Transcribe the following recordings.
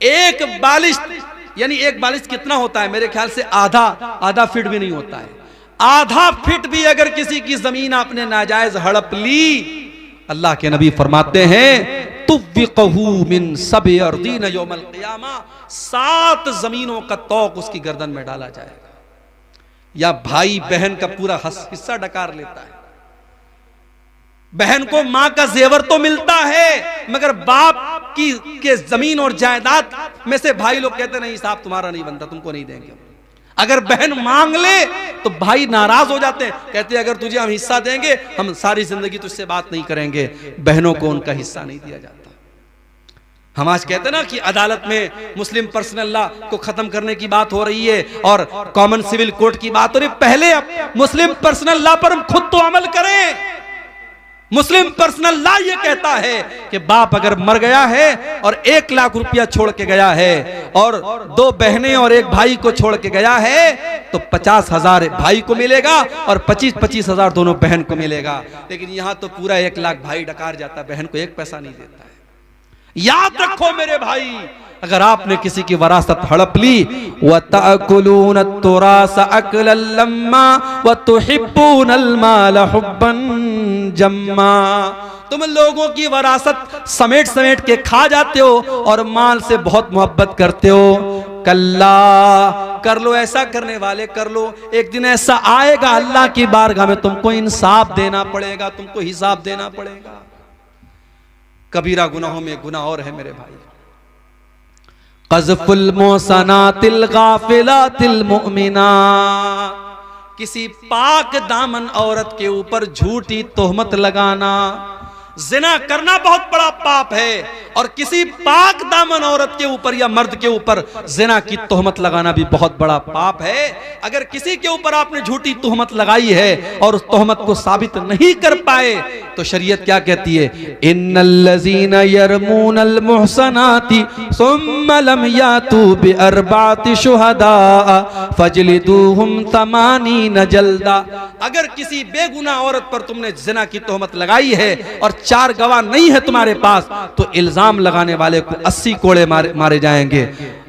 एक बालिश, यानी एक बालिश कितना होता है, मेरे ख्याल से आधा फीट भी नहीं होता है। आधा फीट भी अगर किसी की जमीन आपने नाजायज हड़प ली, अल्लाह के नबी फरमाते हैं तुव्विक़हू मिन सब'i अर्दीन यौमल क़ियामा, 7 जमीनों का तौक उसकी गर्दन में डाला जाएगा। या भाई बहन का पूरा हिस्सा डकार लेता है। बहन को मां का जेवर तो मिलता है, मगर बाप की के जमीन और जायदाद में से भाई लोग कहते नहीं साहब तुम्हारा नहीं बनता, तुमको नहीं देंगे। अगर बहन मांग ले तो भाई नाराज हो जाते हैं, कहते हैं अगर तुझे हम हिस्सा देंगे हम सारी जिंदगी तुझसे बात नहीं करेंगे। बहनों को उनका हिस्सा नहीं दिया जाता। हम आज कहते हैं ना कि अदालत में मुस्लिम पर्सनल लॉ को खत्म करने की बात हो रही है और कॉमन सिविल कोर्ट की बात हो रही है। पहले मुस्लिम पर्सनल लॉ पर हम खुद तो अमल करें। मुस्लिम पर्सनल लॉ ये कहता है कि बाप अगर मर गया है और 1 लाख रुपया छोड़ के गया है और 2 बहनें और 1 भाई को छोड़ के गया है तो 50,000 भाई को मिलेगा और 25,000 दोनों बहन को मिलेगा। लेकिन यहां तो पूरा 1 लाख भाई डकार जाता है, बहन को 1 पैसा नहीं देता है। याद रखो मेरे भाई, अगर आपने किसी की वरासत हड़प ली, वतअकुलून तुरास अकलन लम्मा वतुहिब्बूनल माल हुब्बन जम्मा, तुम लोगों की वरासत समेट समेट के खा जाते हो और माल से बहुत मोहब्बत करते हो। कल्ला, कर लो, ऐसा करने वाले कर लो, एक दिन ऐसा आएगा अल्लाह की बारगाह में तुमको इंसाफ देना पड़ेगा, तुमको हिसाब देना पड़ेगा। कबीरा गुनाहों में गुनाह और है मेरे भाई, क़ज़्फ़ुल मुहसनातिल गाफ़िलातिल मुअमिना, किसी पाक दामन औरत के ऊपर झूठी तोहमत लगाना। जिना करना बहुत बड़ा पाप है और किसी पाक दामन औरत के ऊपर या मर्द के ऊपर जिना की तोहमत लगाना भी बहुत बड़ा पाप है। अगर किसी के ऊपर आपने झूठी तोहमत लगाई है और उस तोहमत को साबित नहीं कर पाए तो शरीयत क्या कहती है, इन्नल्लज़ीना यरमूनल मुहसनाति सुम्मा लम यातू बिअरबाति शुहदा फजलिदूहुम 80 जल्दा। अगर किसी बेगुनाह औरत पर तुमने जिना की तोहमत लगाई है और 4 गवाह नहीं है तुम्हारे पास तो इल्जाम लगाने वाले को 80 कोड़े मारे जाएंगे।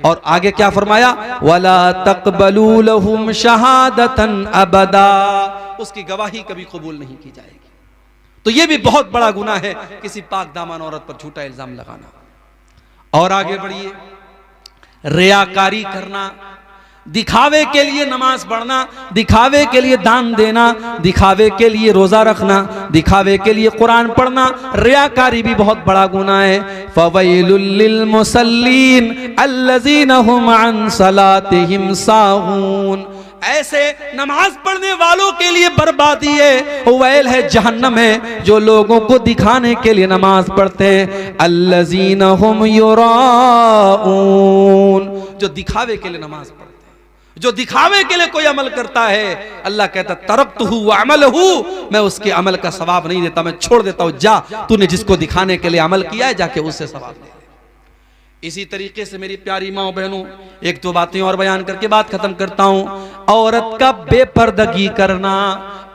और आगे क्या फरमाया, वला तक़बलू लहुम शहादतन अबदा, उसकी गवाही कभी कबूल नहीं की जाएगी। तो यह भी बहुत बड़ा गुनाह है किसी पाक दामन औरत पर झूठा इल्जाम लगाना। और आगे बढ़िए, रियाकारी करना, दिखावे के लिए नमाज पढ़ना, दिखावे के लिए दान देना, दिखावे के लिए रोजा रखना, दिखावे के लिए कुरान पढ़ना, रियाकारी भी बहुत बड़ा गुनाह है। फवैलुल लिल मुसल्लीन अल्लज़ीना हुम अन सलातिहिम साहून, ऐसे नमाज पढ़ने वालों के लिए बर्बादी है, वैल है, जहन्नम है, जो लोगों को दिखाने के लिए नमाज पढ़ते हैं। अल्लज़ीना हुम युराऊन, जो दिखावे के लिए नमाज पढ़ते हैं, जो दिखावे के लिए कोई अमल करता है, अल्लाह कहता तरक्तहु व अमलहु, मैं उसके अमल का सवाब नहीं देता, मैं छोड़ देता हूं। जा, तूने जिसको दिखाने के लिए अमल किया है जाके उससे सवाब ले। इसी तरीके से मेरी प्यारी माँ बहनों, 1-2 बातें और बयान करके बात खत्म करता हूं। औरत का बेपर्दगी करना,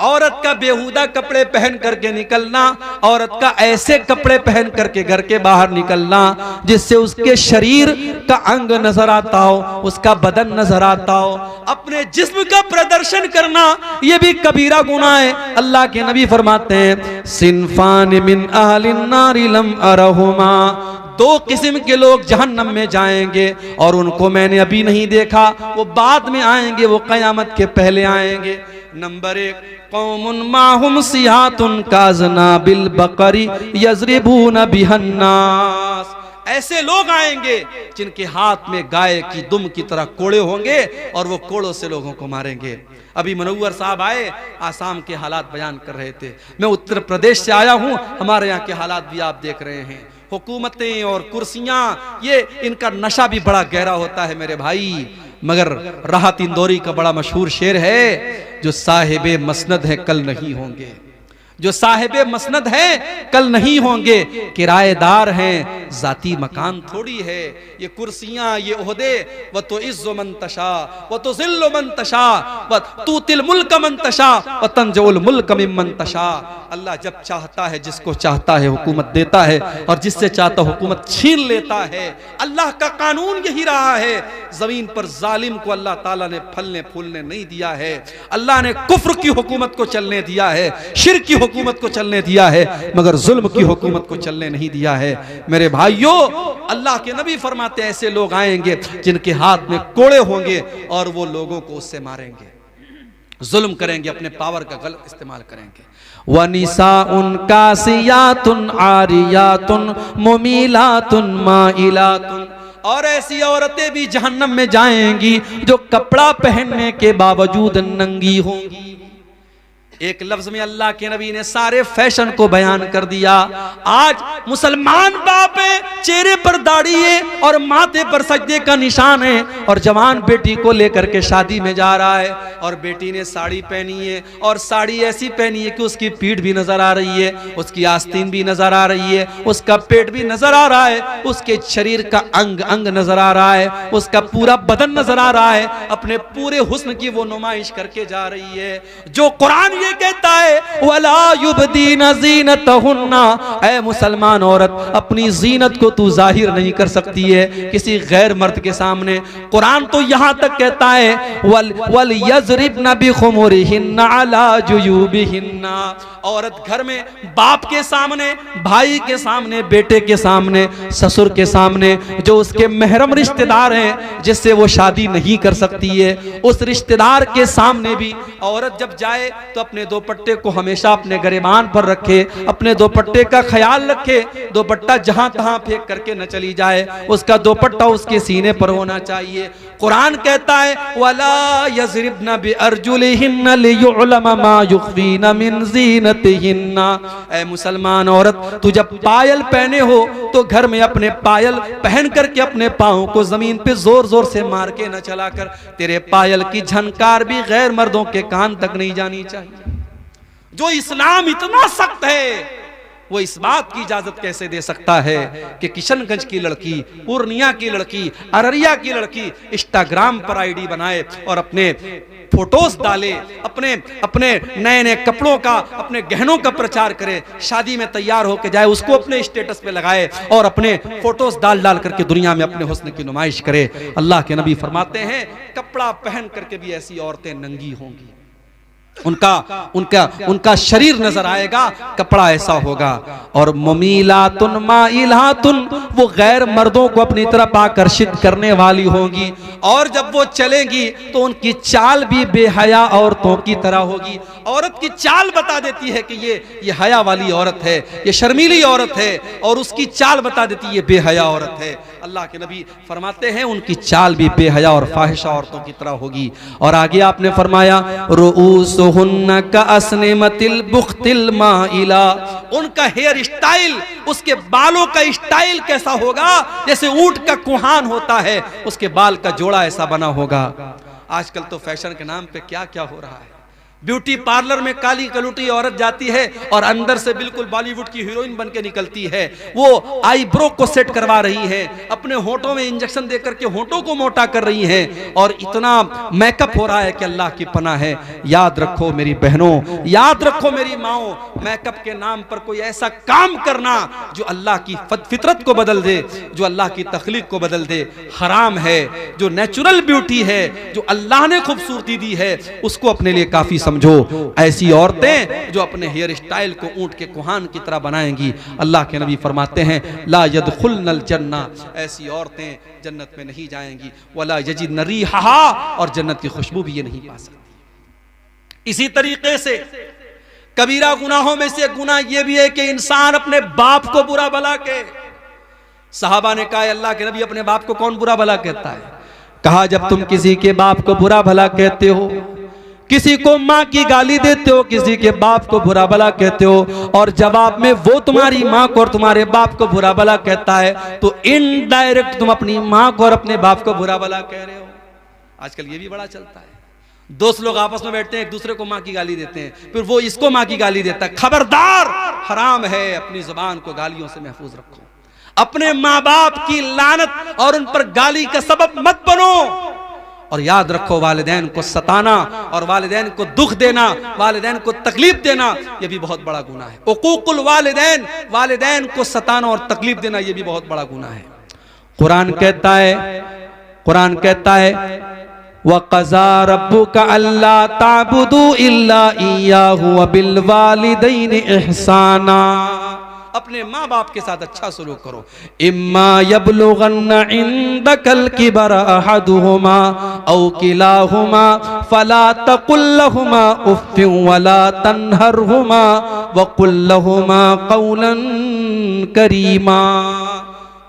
औरत का बेहुदा कपड़े पहन करके निकलना, औरत का ऐसे कपड़े पहन करके घर के बाहर निकलना जिससे उसके शरीर का अंग नजर आता हो, उसका बदन नजर आता हो, अपने जिस्म का प्रदर्शन करना, यह भी कबीरा गुनाह है। अल्लाह के नबी फरमाते हैं, सिनफान मिन अहलिन नारि लम अरहुमा, 2 किस्म के लोग जहन्नम में जाएंगे और उनको मैंने अभी नहीं देखा, वो बाद में आएंगे, वो क़यामत के पहले आएंगे। नंबर 1, कौमुन माहुम सिहातुन काज़ना बिल बकरी यज़रिबून बिहन्नास, ऐसे लोग आएंगे जिनके हाथ में गाय की दुम की तरह कोड़े होंगे और वो कोड़ों से लोगों को मारेंगे। अभी मनव्वर साहब आए, आसाम के हालात बयान कर रहे थे, मैं उत्तर प्रदेश से आया हूं, हमारे यहाँ के हालात भी आप देख रहे हैं। हुकूमतें और कुर्सियां, ये इनका नशा भी बड़ा गहरा होता है मेरे भाई। मगर राहत इंदौरी का बड़ा मशहूर शेर है, जो साहिबे मसनद है कल नहीं होंगे, जो साहिबे मसनद है कल नहीं होंगे, किराएदार हैं, जाती मकान थोड़ी है। ये कुर्सियां, ये ओहदे, व तो इज्जो मन तशा व तो जिल्लो मन तशा व तू तिल मुल्क मन तशा व तंजुल मुल्क मिम्मन तशा। अल्लाह जब चाहता है, जिसको चाहता है हुकूमत देता है, और जिससे चाहता हुकूमत छीन लेता है। अल्लाह का कानून यही रहा है। जमीन पर जालिम को अल्लाह ताला ने फलने फूलने नहीं दिया है। अल्लाह ने कुफ्र की हुकूमत को चलने दिया है, शिर्क की हुकूमत को चलने दिया है, मगर जुल्म की हुकूमत को चलने नहीं दिया है। मेरे भाइयों, अल्लाह के नबी फरमाते हैं ऐसे लोग आएंगे जिनके हाथ में कोड़े होंगे और वो लोगों को उससे मारेंगे, जुल्म करेंगे, अपने पावर का गलत इस्तेमाल करेंगे। वनिसाउन कासियातुन आरियातुन मुमीलातुन माइलातुन, और ऐसी औरतें भी जहन्नम में जाएंगी जो कपड़ा पहनने के बावजूद नंगी होंगी। एक लफ्ज में अल्लाह के नबी ने सारे फैशन को बयान कर दिया। आज मुसलमान बाप है, चेहरे पर दाढ़ी है और माथे पर सजदे का निशान है, और जवान बेटी को लेकर के शादी में जा रहा है, और बेटी ने साड़ी पहनी है, और साड़ी ऐसी पहनी है कि उसकी पीठ भी नजर आ रही है, उसकी आस्तीन भी नजर आ रही है, उसका पेट भी नजर आ रहा है, उसके शरीर का अंग अंग नजर आ रहा है, उसका पूरा बदन नजर आ रहा है, अपने पूरे हुस्न की वो नुमाइश करके जा रही है। जो कुरान ये कहता है वला युबदीना ज़ीनतहुन्ना, ऐ मुसलमान औरत अपनी जीनत को तू जाहिर नहीं कर सकती है किसी गैर मर्द के सामने। कुरान तो यहां तक कहता है वल यज़रिबना बिखुमुरिहिन्ना अला जुयूबिहिन्ना, औरत घर में बाप के सामने, भाई के सामने, बेटे के सामने, ससुर के सामने, जो उसके महरम रिश्तेदार हैं जिससे वो शादी नहीं कर सकती है, उस रिश्तेदार के सामने भी औरत जब जाए तो अपने दोपट्टे को हमेशा अपने गिरेबान पर रखे, अपने दोपट्टे का ख्याल रखे, दोपट्टा जहां तहां फेंक करके न चली जाए, उसका दोपट्टा उसके सीने पर होना चाहिए। कुरान कहता है वला यज़रिबना बिअरजुलिहिन्ना लियुअलम मा युख्फीना मिन ज़ीनतिहिन्ना, ऐ मुसलमान औरत तू जब पायल पहने हो तो घर में अपने पायल पहन करके अपने पांव को जमीन पे जोर जोर से मार के न चला कर, तेरे पायल की झनकार भी गैर मर्दों के कान तक नहीं जानी चाहिए। जो इस्लाम इतना सख्त है वो इस बात की इजाजत कैसे दे सकता है कि किशनगंज की लड़की, पूर्णिया की लड़की, अररिया की लड़की इंस्टाग्राम पर आईडी बनाए और अपने फोटोज डाले, अपने नए नए कपड़ों का, अपने गहनों का प्रचार करे, शादी में तैयार होकर जाए, उसको अपने स्टेटस पे लगाए और अपने फोटोज डाल डाल करके दुनिया में अपने हुस्न की नुमाइश करे। अल्लाह के नबी फरमाते हैं कपड़ा पहन करके भी ऐसी औरतें नंगी होंगी, उनका शरीर नजर आएगा, कपड़ा ऐसा होगा। और मुमीलातुन माइलातुन, वो गैर मर्दों को अपनी तरफ आकर्षित करने वाली होंगी, और जब वो चलेंगी तो उनकी चाल भी बेहया औरतों की तरह होगी। औरत की चाल बता देती है कि ये हया वाली औरत है, ये शर्मीली औरत है, और उसकी चाल बता देती है ये बेहया औरत है। अल्लाह के नबी फरमाते हैं उनकी चाल भी बेहया और फाहिशा औरतों की तरह होगी। और आगे आपने फरमाया रुऊसुहुन्ना कअस्निमतिल बुख्तिल माइला, उनका हेयर स्टाइल, उसके बालों का स्टाइल कैसा होगा जैसे ऊंट का कुहान होता है, उसके बाल का जोड़ा ऐसा बना होगा। आजकल तो फैशन के नाम पे क्या क्या हो रहा है। ब्यूटी पार्लर में काली कलूटी औरत जाती है और अंदर से बिल्कुल बॉलीवुड की हीरोइन बन के निकलती है। वो आईब्रो को सेट करवा रही है, अपने होठों में इंजेक्शन दे करके होठों को मोटा कर रही है, और इतना मेकअप हो रहा है कि अल्लाह की पनाह है। याद रखो मेरी बहनों, याद रखो मेरी माओ, मेकअप के नाम पर कोई ऐसा काम करना जो अल्लाह की फितरत को बदल दे, जो अल्लाह की तख्लीक को बदल दे, हराम है। जो नेचुरल ब्यूटी है, जो अल्लाह ने खूबसूरती दी है, उसको अपने लिए काफी समझो। ऐसी औरतें जो अपने हेयर स्टाइल को ऊंट के कुहान की तरह बनाएंगी, अल्लाह के नबी फरमाते हैं ला यदखुलनल जन्ना, ऐसी औरतें जन्नत में नहीं जाएंगी। वला यजिदन रिहा, और जन्नत की खुशबू भी ये नहीं पा सकती। इसी तरीके से कबीरा गुनाहों में से गुनाह ये भी है कि इंसान अपने बाप को बुरा भला कहे। सहाबा ने कहा अल्लाह के नबी अपने बाप को कौन बुरा भला कहता है? कहा जब तुम किसी के बाप को बुरा भला कहते हो, किसी को माँ की गाली देते हो, किसी के बाप को बुरा भला कहते हो, और जवाब में वो तुम्हारी माँ को और तुम्हारे बाप को बुरा भला कहता है, तो इनडायरेक्ट तुम अपनी माँ को और अपने बाप को बुरा भला कह रहे हो। आजकल ये भी बड़ा चलता है। दोस्त लोग आपस में बैठते हैं, एक दूसरे को माँ की गाली देते हैं, फिर वो इसको माँ की गाली देता है। खबरदार, हराम है, अपनी जुबान को गालियों से महफूज रखो। अपने माँ बाप की लानत और उन पर गाली का सबब मत बनो। और याद रखो, वालिदैन को सताना और वालिदैन को दुख देना, वालिदैन को तकलीफ देना, यह भी बहुत बड़ा गुनाह है। उकूकुल वालिदैन, वालिदैन को सताना और तकलीफ देना, यह भी बहुत बड़ा गुनाह है। कुरान कहता है वक़ज़ा रब्बुका अल्ला ताबुदू इल्ला इय्याहु व बिल वालिदैनि इहसाना। अपने माँ बाप के साथ अच्छा सलूक करो। इम्मा यबलुगन्ना इंदकल किबर अहदुहुमा औ किलाहुमा फला तकुल लहुमा उफ्फिन वला तन्हरहुमा वकुल लहुमा कौलन करीमा।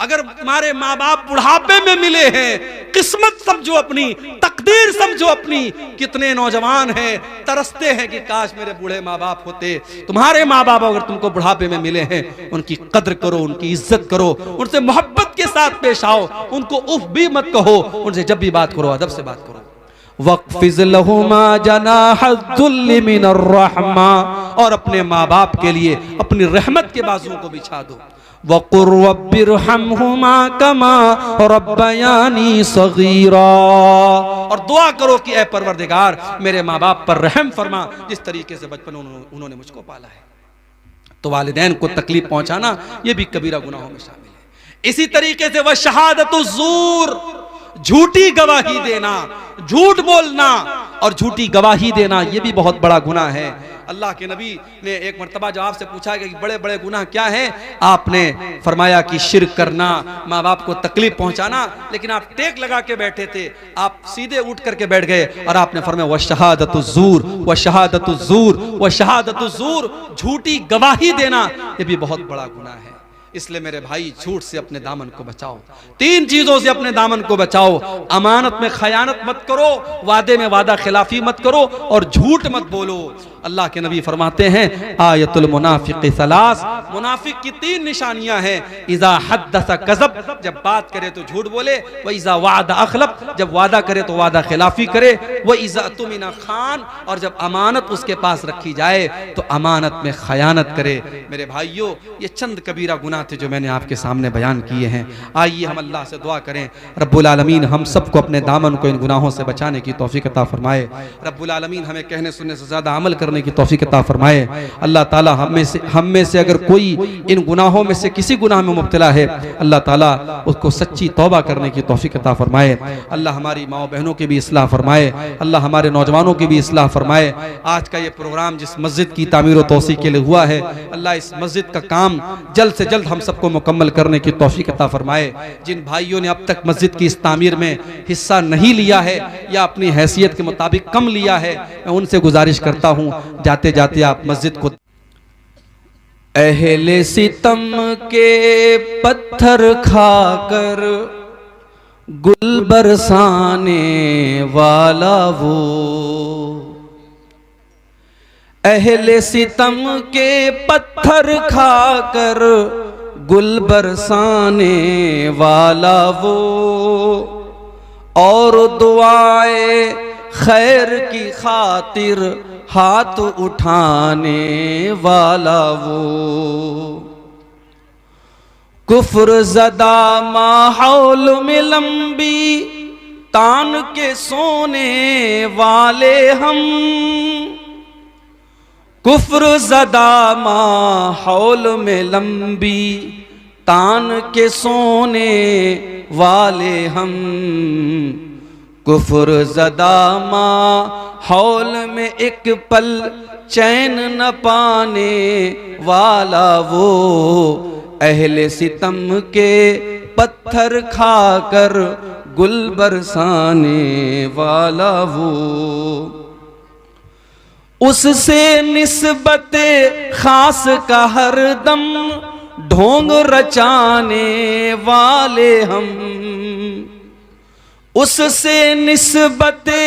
अगर तुम्हारे माँ बाप बुढ़ापे में मिले हैं, किस्मत समझो अपनी, तकदीर समझो अपनी। कितने नौजवान हैं तरसते हैं कि काश मेरे बूढ़े माँ बाप होते। तुम्हारे माँ बाप अगर तुमको बुढ़ापे में मिले हैं, उनकी कद्र करो, उनकी इज्जत करो, उनसे मोहब्बत के साथ पेश आओ, उनको उफ भी मत कहो। उनसे जब भी बात करो अदब से बात करो। वक़्फ़िज़ लहुमा जनाहज़्ज़ुल्लि मिनर रहमा, और अपने माँ बाप के लिए अपनी रहमत के बाजुओं को बिछा दो। वक़ुर रब्बिरहमहुमा कमा रब्बयानी सगीरा, और दुआ करो कि ऐ परवरदिगार मेरे माँ बाप पर रहम फरमा, जिस तरीके से बचपन उन्होंने मुझको पाला है। तो वालिदैन को तकलीफ पहुंचाना यह भी कबीरा गुनाहों में शामिल है। इसी तरीके से वह शहादतुज़ ज़ूर, झूठी गवाही देना, झूठ बोलना और झूठी गवाही देना, यह भी बहुत बड़ा गुनाह है। अल्लाह के नबी ने एक मर्तबा जब आपसे पूछा कि बड़े बड़े गुनाह क्या हैं, आपने फरमाया कि शिर्क करना, माँ बाप को तकलीफ पहुंचाना। लेकिन आप टेक लगा के बैठे थे, आप सीधे उठ करके बैठ गए और आपने फरमाया व शहादतुज़ ज़ूर व शहादतुज़ ज़ूर व शहादतुज़ ज़ूर, झूठी गवाही देना यह भी बहुत बड़ा गुनाह है। इसलिए मेरे भाई, झूठ से अपने दामन को बचाओ। तीन चीजों से अपने दामन को बचाओ। अमानत में खयानत मत करो, वादे में वादा खिलाफी मत करो और झूठ मत बोलो। अल्लाह के नबी फरमाते हैं आयतुल मुनाफिक़ सलास, मुनाफिक की तीन निशानियां हैं। इज़ा हद्दस कज़ब, जब बात करे तो झूठ बोले। व इज़ा वादा अखलफ, जब वादा करे तो वादा खिलाफी करे। व इज़ा तुमिना खान, और जब अमानत उसके पास रखी जाए तो अमानत में खयानत करे। मेरे भाइयों, ये चंद कबीरा गुनाह थे जो मैंने आपके सामने बयान किए हैं। आइए हम अल्लाह से दुआ करें, रब्बुल आलमीन हम सबको अपने दामन को इन गुनाहों से बचाने की तौफीक अता फरमाए। रब्बुल आलमीन हमें कहने सुनने से ज्यादा अमल करने की तौफीक अता फरमाए। अल्लाह ताला हम में से अगर कोई इन गुनाहों में से किसी गुनाह में मुब्तला है, अल्लाह ताला उसको सच्ची तौबा करने की तौफीक अता फरमाए। अल्लाह हमारी माओ बहनों की भी इस्लाह फरमाए, अल्लाह हमारे नौजवानों की भी इस्लाह फरमाए। आज का ये प्रोग्राम जिस मस्जिद की तामीर व तौसीक के लिए हुआ है, अल्लाह इस मस्जिद का काम जल्द से जल्द हम सबको मुकम्मल करने की तौफीक अता फरमाए। जिन भाइयों ने अब तक मस्जिद की इस तामीर में हिस्सा नहीं लिया है या अपनी हैसियत के मुताबिक कम लिया है, मैं उनसे गुजारिश करता हूँ, जाते जाते आप मस्जिद को। अहले सितम के पत्थर खाकर गुल बरसाने वाला वो, अहले सितम के पत्थर खाकर गुल बरसाने वाला वो, और दुआए खैर की खातिर हाथ उठाने वाला वो, कुफ्र ज़दा माहौल में लंबी तान के सोने वाले हम, कुफ्र ज़दा माहौल में लंबी तान के सोने वाले हम, कुफ्र ज़दा माहौल में एक पल चैन न पाने वाला वो, अहले सितम के पत्थर खाकर गुल बरसाने वाला वो, उससे निस्बते खास का हरदम ढोंग रचाने वाले हम, उससे निस्बते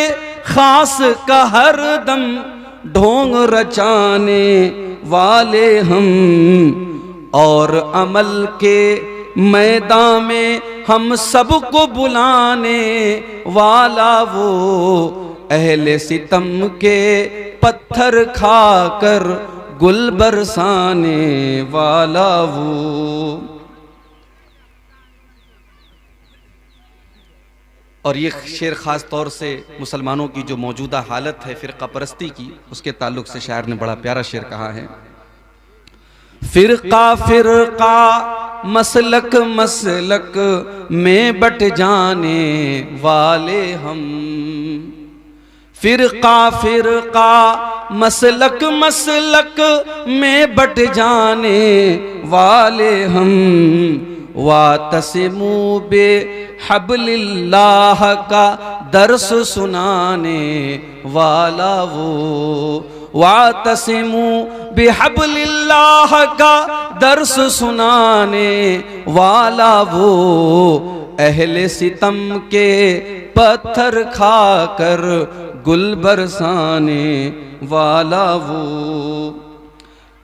खास का हरदम ढोंग रचाने वाले हम, और अमल के मैदान में हम सबको बुलाने वाला वो, अहले सितम के पत्थर खाकर गुल बरसाने वाला वो। और ये शेर ख़ास तौर से मुसलमानों की जो मौजूदा हालत है फ़िरक़ा परस्ती की, उसके ताल्लुक़ से शायर ने बड़ा प्यारा शेर कहा है। फ़िरक़ा फ़िरक़ा मसलक मसलक में बट जाने वाले हम, फ़िरक़ा फ़िरक़ा मसलक मसलक में बट जाने वाले हम, वातसिमू बे हब्लिल्लाह का दर्स सुनाने वाला वो, वातसिमू बिहब्लिल्लाह का दर्स सुनाने वाला वो, अहले सितम के पत्थर खाकर गुल बरसाने वाला वो।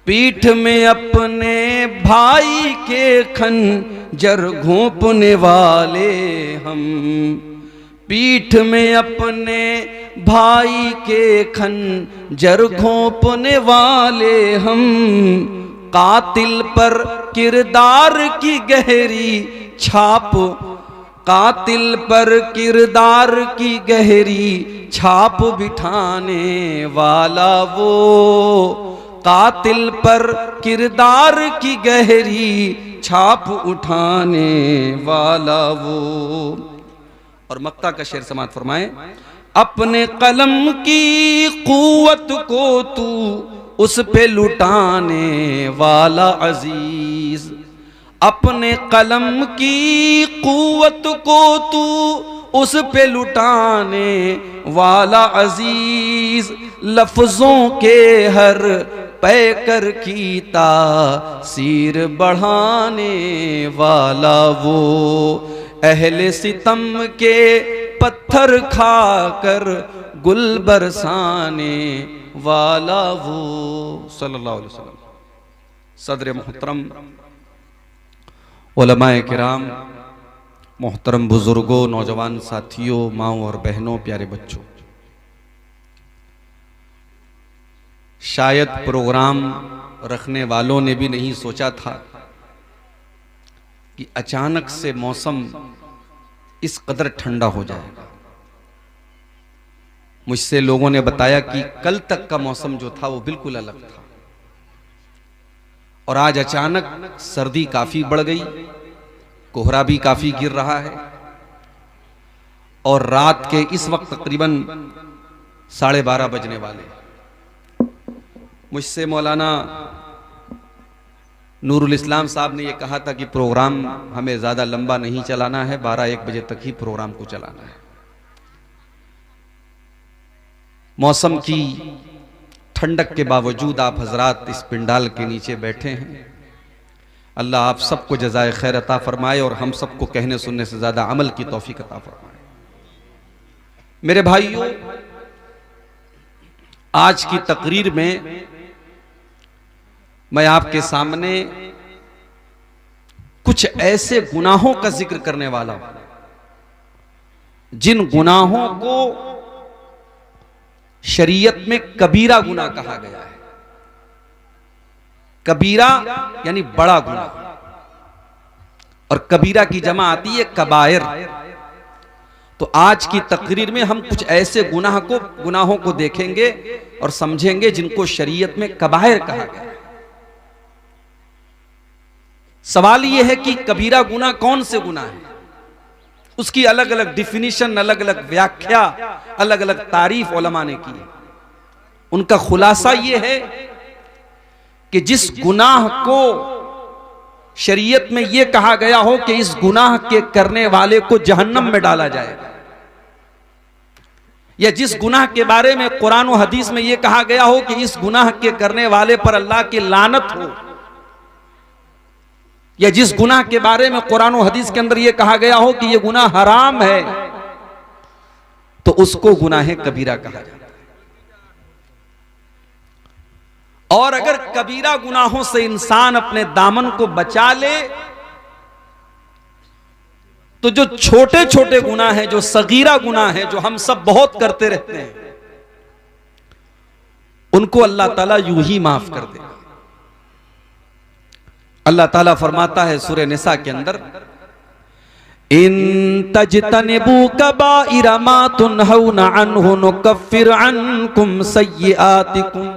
पीठ में अपने भाई के खंजर घोंपने वाले हम, पीठ में अपने भाई के खंजर घोंपने वाले हम, कातिल पर किरदार की गहरी छाप, कातिल पर किरदार की गहरी छाप बिठाने वाला वो, कातिल पर किरदार की गहरी छाप उठाने वाला वो। और मक्ता का शेर समात फरमाए, अपने कलम की कुव्वत को तू उस पे लुटाने वाला अजीज, अपने कलम की कुव्वत को तू उस पे लुटाने वाला अजीज, लफ्जों के हर पैकर की तासीर बढ़ाने वाला वो, अहले सितम के पत्थर खाकर गुल बरसाने वाला वो। सल्लल्लाहु अलैहि वसल्लम। सदर मोहतरम, उलमाए किराम, मोहतरम बुजुर्गों, नौजवान साथियों, माओ और बहनों, प्यारे बच्चों, शायद प्रोग्राम रखने वालों ने भी नहीं सोचा था कि अचानक से मौसम इस कदर ठंडा हो जाएगा। मुझसे लोगों ने बताया कि कल तक का मौसम जो था वो बिल्कुल अलग था, और आज अचानक सर्दी काफी बढ़ गई, कोहरा भी काफी गिर रहा है, और रात के इस वक्त तकरीबन 12:30 बजने वाले। मुझसे मौलाना नूरुल इस्लाम साहब ने यह कहा था कि प्रोग्राम हमें ज़्यादा लंबा नहीं चलाना है, 12-1 बजे तक ही प्रोग्राम को चलाना है। मौसम की ठंडक के बावजूद आप हजरात इस पिंडाल के नीचे बैठे हैं। अल्लाह आप सबको जज़ाए खैर अता फरमाए और हम सबको कहने सुनने से ज़्यादा अमल की तौफीक अता फरमाए। मेरे भाइयों, आज की तकरीर में मैं आपके सामने कुछ ऐसे गुनाहों का जिक्र करने वाला हूं जिन गुनाहों को शरीयत में कबीरा गुनाह कहा गया है। कबीरा यानी बड़ा गुनाह, और कबीरा की जमा आती है कबायर। तो आज की तकरीर में हम कुछ ऐसे गुनाहों को देखेंगे और समझेंगे जिनको शरीयत में कबायर कहा गया है। सवाल यह है कि कबीरा गुनाह कौन से गुनाह है, उसकी अलग अलग डिफिनीशन, अलग अलग व्याख्या, अलग अलग तारीफ उलमा ने की है। उनका खुलासा यह है कि जिस गुनाह को शरीयत में यह कहा गया हो कि इस गुनाह के करने वाले को जहन्नम में डाला जाएगा, या जिस गुनाह के बारे में कुरान और हदीस में यह कहा गया हो कि इस गुनाह के करने वाले पर अल्लाह की लानत हो, या जिस गुनाह के बारे में कुरान और हदीस के अंदर यह कहा गया हो कि यह गुनाह हराम है, तो उसको गुनाह कबीरा कहा जाता है। और अगर कबीरा गुनाहों से इंसान अपने दामन को बचा ले तो जो छोटे छोटे गुनाह हैं, जो सगीरा गुनाह हैं, जो हम सब बहुत करते रहते हैं, उनको अल्लाह ताला यूं ही माफ कर देगा। अल्लाह ताला फरमाता है सूरह निसा के अंदर, इन तजतनिबू कबाइरा मा तुनहौना अन्हु नुकफ्फिर अन्कुम सय्यिआतिकुम